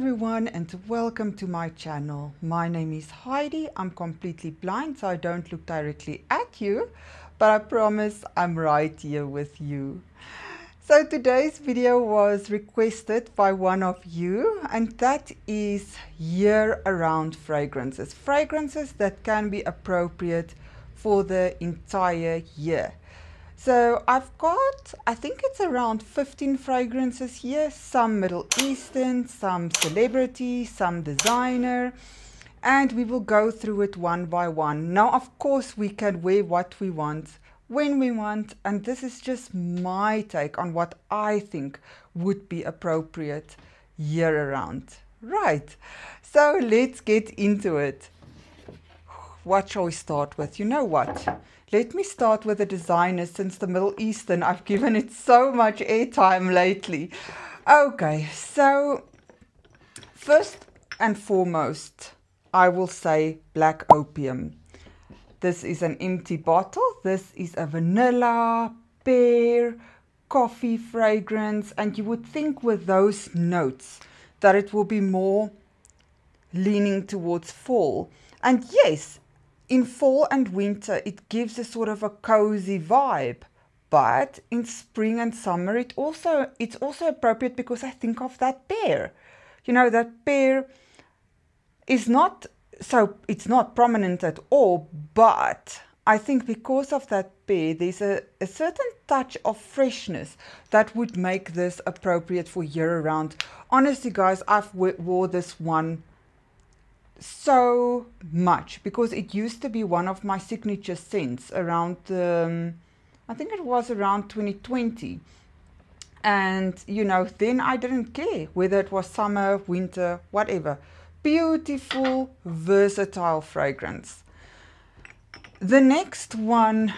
everyone and welcome to my channel. My name is Heidi. I'm completely blind so I don't look directly at you, but I promise I'm right here with you. So today's video was requested by one of you, and that is year-round fragrances. Fragrances that can be appropriate for the entire year. So I've got, I think it's around 15 fragrances here, some Middle Eastern, some celebrity, some designer, and we will go through it one by one. Now, of course, we can wear what we want, when we want, and this is just my take on what I think would be appropriate year-round. Right, so let's get into it. What shall we start with? You know what? Let me start with the designer, since the Middle Eastern, I've given it so much airtime lately. Okay, so first and foremost, I will say Black Opium. This is an empty bottle. This is a vanilla, pear, coffee fragrance, and you would think with those notes that it will be more leaning towards fall. And yes, in fall and winter, it gives a sort of a cozy vibe. But in spring and summer, it's also appropriate because I think of that pear. You know, that pear is not, so it's not prominent at all, but I think because of that pear, there's a certain touch of freshness that would make this appropriate for year-round. Honestly, guys, I've wore this one so much because it used to be one of my signature scents around I think it was around 2020, and you know, then I didn't care whether it was summer, winter, whatever. Beautiful, versatile fragrance. The next one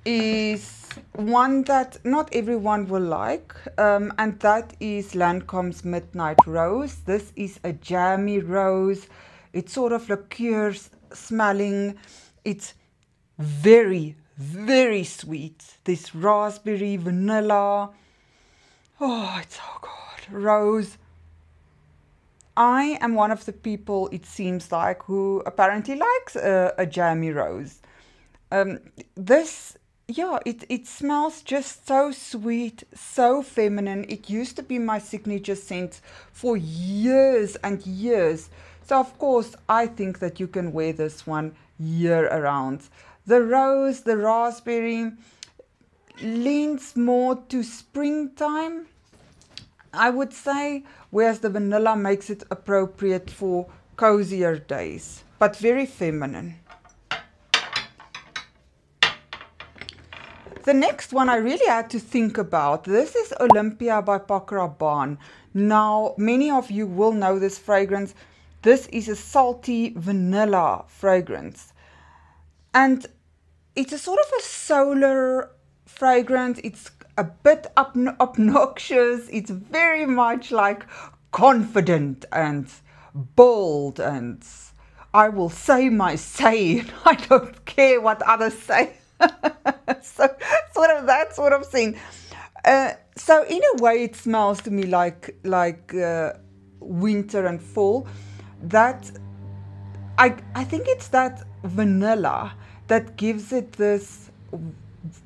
is one that not everyone will like, and that is Lancome's Midnight Rose. This is a jammy rose. It's sort of liqueur smelling. It's very, very sweet. This raspberry, vanilla. Oh, it's so good. Rose. I am one of the people, it seems like, who apparently likes a jammy rose. Yeah, it smells just so sweet, so feminine. It used to be my signature scent for years and years. So of course, I think that you can wear this one year-round. The rose, the raspberry, leans more to springtime, I would say, whereas the vanilla makes it appropriate for cozier days, but very feminine. The next one I really had to think about. This is Olympia by Paco Rabanne. Now, many of you will know this fragrance. This is a salty vanilla fragrance. And it's a sort of a solar fragrance. It's a bit obnoxious. It's very much like confident and bold, and I will say my say. I don't care what others say. So sort of that sort of thing. So in a way, it smells to me like winter and fall. That I think it's that vanilla that gives it this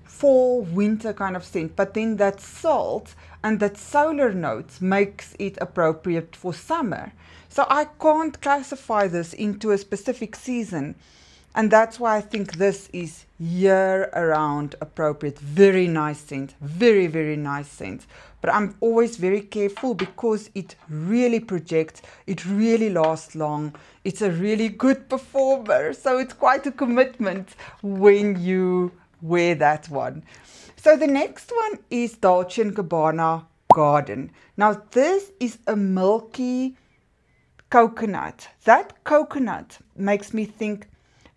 fall winter kind of scent, but then that salt and that solar notes makes it appropriate for summer. So I can't classify this into a specific season. And that's why I think this is year-round appropriate. Very nice scent. Very, very nice scent. But I'm always very careful because it really projects. It really lasts long. It's a really good performer. So it's quite a commitment when you wear that one. So the next one is Dolce & Gabbana Garden. Now this is a milky coconut. That coconut makes me think,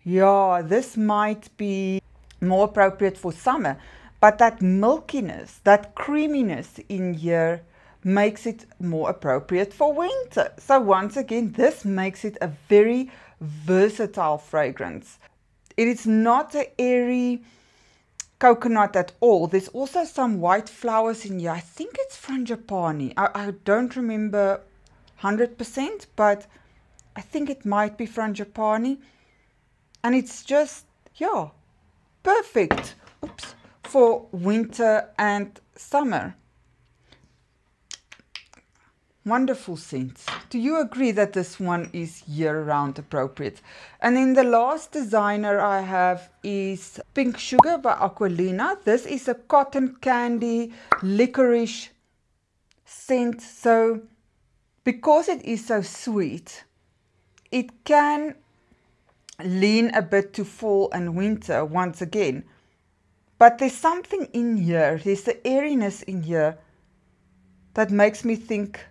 yeah, this might be more appropriate for summer, but that milkiness, that creaminess in here makes it more appropriate for winter. So once again, this makes it a very versatile fragrance. It is not an airy coconut at all. There's also some white flowers in here. I think it's frangipani. I don't remember 100%, but I think it might be Frangipani. And it's just, yeah, perfect, oops, for winter and summer. Wonderful scent. Do you agree that this one is year-round appropriate? And then the last designer I have is Pink Sugar by Aquilina. This is a cotton candy licorice scent. So because it is so sweet, it can lean a bit to fall and winter once again. But there's something in here, there's the airiness in here that makes me think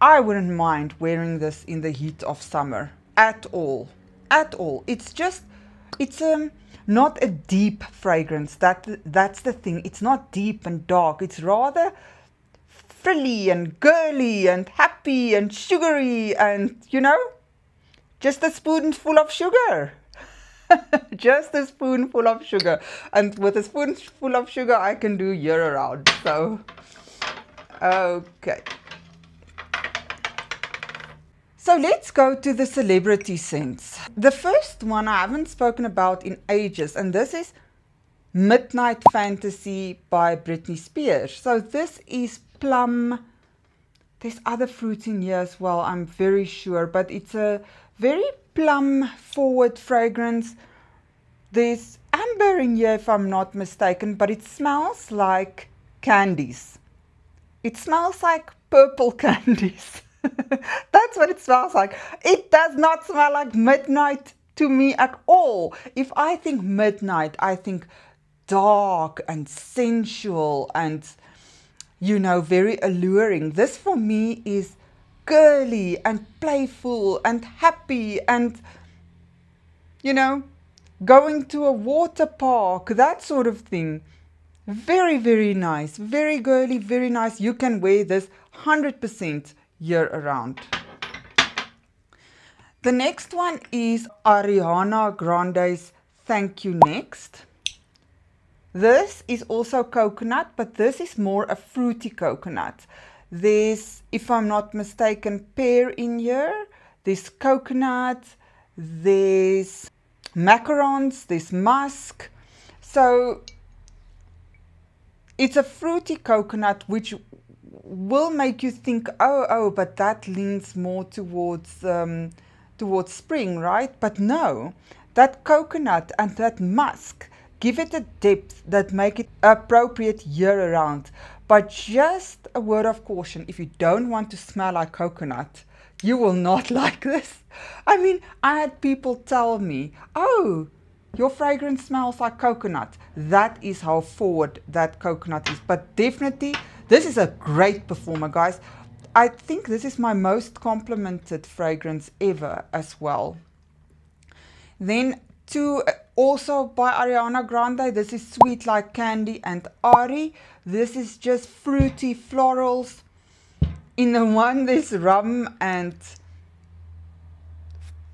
I wouldn't mind wearing this in the heat of summer at all. At all. It's just, it's not a deep fragrance. That's the thing. It's not deep and dark. It's rather frilly and girly and happy and sugary and, you know, just a spoonful of sugar. Just a spoonful of sugar. And with a spoonful of sugar, I can do year round. So, okay. So let's go to the celebrity scents. The first one I haven't spoken about in ages, and this is Midnight Fantasy by Britney Spears. So this is plum. There's other fruits in here as well, I'm very sure, but it's a very plum forward fragrance. There's amber in here if I'm not mistaken, but it smells like candies. It smells like purple candies. That's what it smells like. It does not smell like midnight to me at all. If I think midnight, I think dark and sensual and, you know, very alluring. This for me is girly and playful and happy and, you know, going to a water park, that sort of thing. Very, very nice. Very girly, very nice. You can wear this 100% year around. The next one is Ariana Grande's Thank You Next. This is also coconut, but this is more a fruity coconut. There's, if I'm not mistaken, pear in here. There's coconut, there's macarons, there's musk. So it's a fruity coconut which will make you think, oh, but that leans more towards towards spring, right? But no, that coconut and that musk give it a depth that make it appropriate year round. But just a word of caution, if you don't want to smell like coconut, you will not like this. I mean, I had people tell me, oh, your fragrance smells like coconut. That is how forward that coconut is. But definitely, this is a great performer, guys. I think this is my most complimented fragrance ever as well. Then two, also by Ariana Grande, this is Sweet Like Candy and Ari. This is just fruity florals. In the one, there's rum and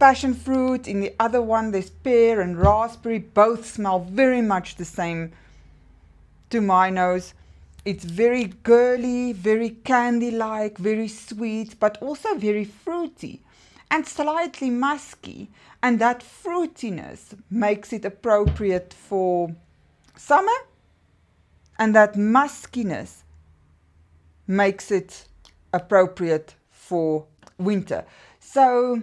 passion fruit. In the other one, there's pear and raspberry. Both smell very much the same to my nose. It's very girly, very candy-like, very sweet, but also very fruity and slightly musky. And that fruitiness makes it appropriate for summer, and that muskiness makes it appropriate for winter. So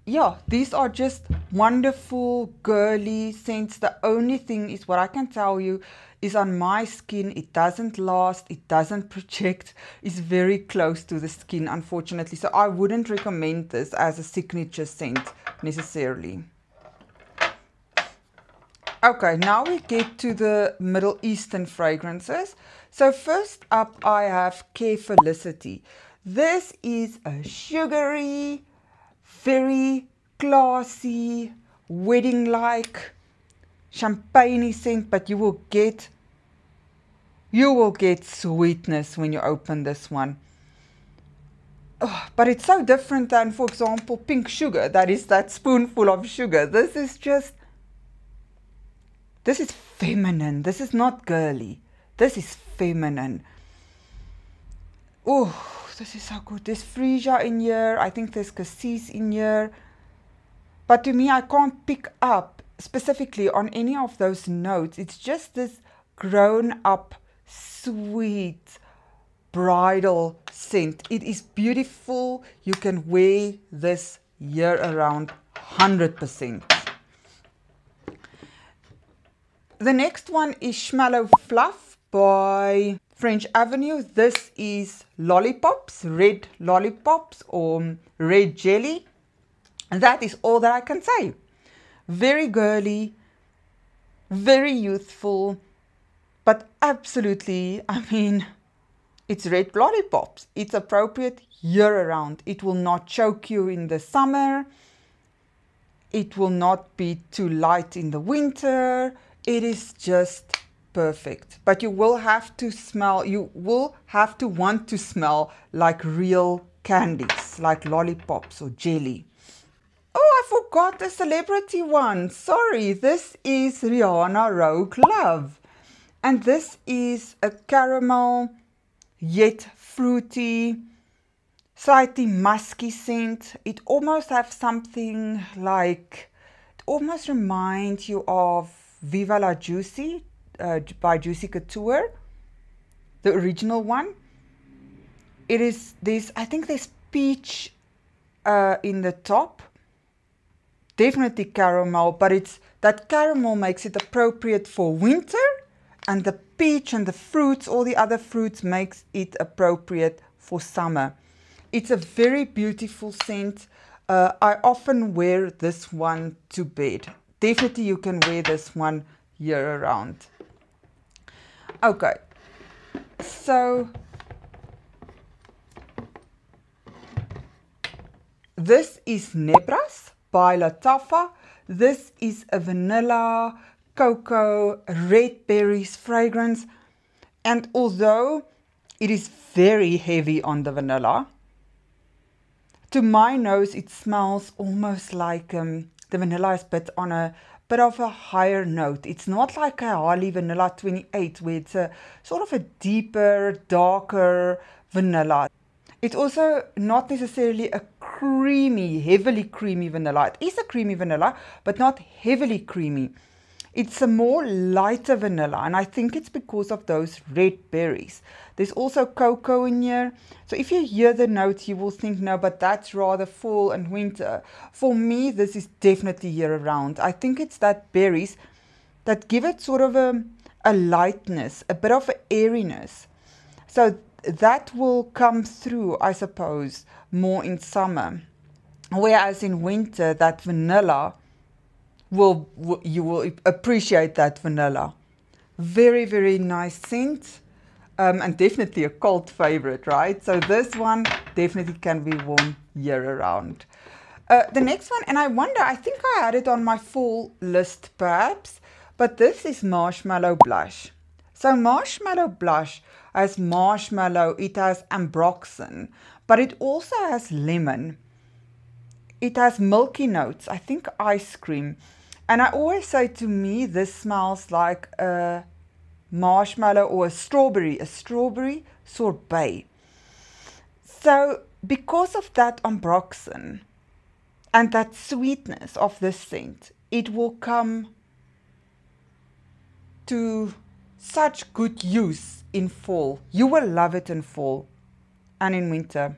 yeah, these are just wonderful girly scents. The only thing is, what I can tell you is, on my skin, it doesn't last, it doesn't project, it's very close to the skin, unfortunately. So I wouldn't recommend this as a signature scent necessarily. Okay, now we get to the Middle Eastern fragrances. So first up, I have Care Felicity. This is a sugary, very classy, wedding-like, champagne scent, but you will get sweetness when you open this one. Oh, but it's so different than, for example, Pink Sugar. That is that spoonful of sugar. This is feminine. This is not girly. This is feminine. Oh, this is so good. There's freesia in here. I think there's cassis in here. But to me, I can't pick up specifically on any of those notes. It's just this grown-up, sweet, bridal scent. It is beautiful. You can wear this year-around, 100%. The next one is Schmallow Fluff by French Avenue. This is lollipops, red lollipops or red jelly. And that is all that I can say. Very girly, very youthful, but absolutely, I mean, it's red lollipops. It's appropriate year-round. It will not choke you in the summer. It will not be too light in the winter. It is just perfect. But you will have to smell, you will have to want to smell like real candies, like lollipops or jelly. Oh, I forgot the celebrity one. Sorry, this is Rihanna Rogue Love. And this is a caramel, yet fruity, slightly musky scent. It almost has something like, it almost reminds you of Viva La Juicy by Juicy Couture, the original one. It is this, I think there's peach in the top. Definitely caramel, but it's that caramel makes it appropriate for winter, and the peach and the fruits, all the other fruits, makes it appropriate for summer. It's a very beautiful scent. I often wear this one to bed. Definitely you can wear this one year round. Okay, so this is Nebras by Lattafa. This is a vanilla, cocoa, red berries fragrance. And although it is very heavy on the vanilla, to my nose it smells almost like the vanilla is bit on a bit of a higher note. It's not like a Harley Vanilla 28 where it's a sort of a deeper, darker vanilla. It's also not necessarily a creamy, heavily creamy vanilla. It is a creamy vanilla, but not heavily creamy. It's a more lighter vanilla, and I think it's because of those red berries. There's also cocoa in here. So if you hear the notes, you will think, no, but that's rather fall and winter. For me, this is definitely year-round. I think it's that berries that give it sort of a lightness, a bit of an airiness. So that will come through, I suppose, more in summer. Whereas in winter, that vanilla, you will appreciate that vanilla. Very, very nice scent, and definitely a cult favorite, right? So this one definitely can be worn year-round. The next one, and I wonder, I think I had it on my full list perhaps, but this is Marshmallow Blush. So Marshmallow Blush has marshmallow, it has ambroxan, but it also has lemon. It has milky notes, I think ice cream. And I always say, to me, this smells like a marshmallow or a strawberry sorbet. So because of that ambroxan and that sweetness of this scent, it will come to such good use in fall. You will love it in fall and in winter.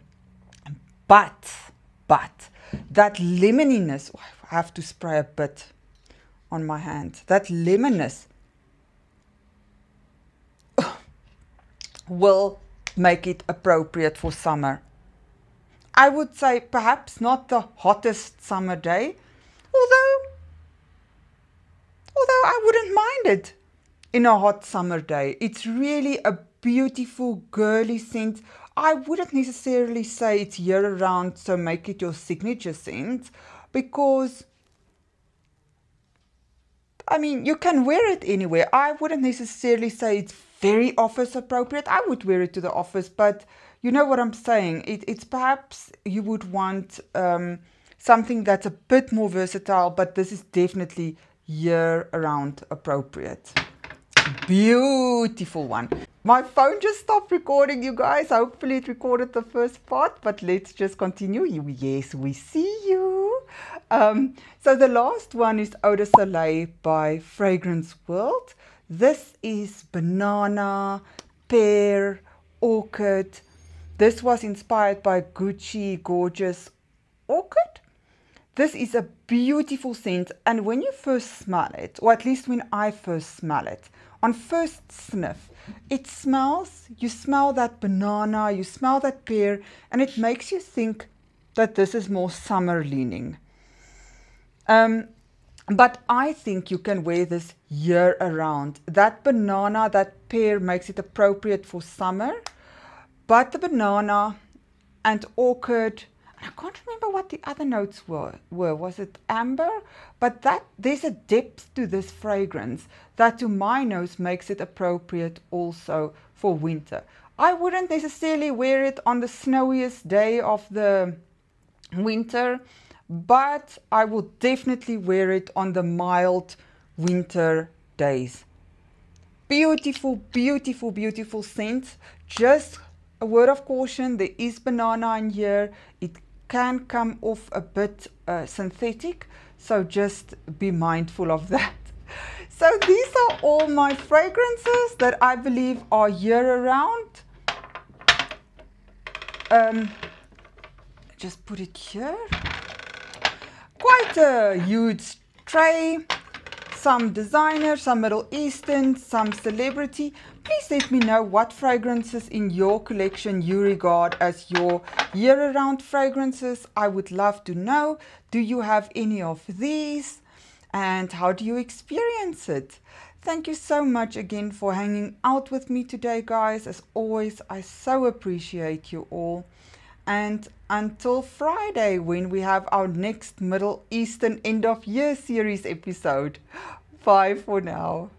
But that lemoniness, I have to spray a bit on my hand. That lemoniness will make it appropriate for summer. I would say perhaps not the hottest summer day, although I wouldn't mind it in a hot summer day. It's really a beautiful girly scent. I wouldn't necessarily say it's year-round, so make it your signature scent, because I mean, you can wear it anywhere. I wouldn't necessarily say it's very office appropriate. I would wear it to the office, but you know what I'm saying. It's perhaps you would want something that's a bit more versatile, but this is definitely year-round appropriate. Beautiful one. My phone just stopped recording, you guys. Hopefully it recorded the first part, but let's just continue. Yes, we see you. So the last one is Eau de Soleil by Fragrance World. This is banana, pear, orchid. This was inspired by Gucci Gorgeous Orchid. This is a beautiful scent, and when you first smell it, or at least when I first smell it, on first sniff, it smells, you smell that banana, you smell that pear, and it makes you think that this is more summer leaning. But I think you can wear this year around. That banana, that pear makes it appropriate for summer, but the banana and orchid, I can't remember what the other notes were. Was it amber? But there's a depth to this fragrance that to my nose makes it appropriate also for winter. I wouldn't necessarily wear it on the snowiest day of the winter, but I will definitely wear it on the mild winter days. Beautiful, beautiful, beautiful scent. Just a word of caution, there is banana in here. It can come off a bit synthetic, so just be mindful of that. So these are all my fragrances that I believe are year-round. Just put it here. Quite a huge tray. Some designer, some Middle Eastern, some celebrity. Please let me know what fragrances in your collection you regard as your year-round fragrances. I would love to know. Do you have any of these? And how do you experience it? Thank you so much again for hanging out with me today, guys. As always, I so appreciate you all. And until Friday, when we have our next Middle Eastern end of year series episode. Bye for now.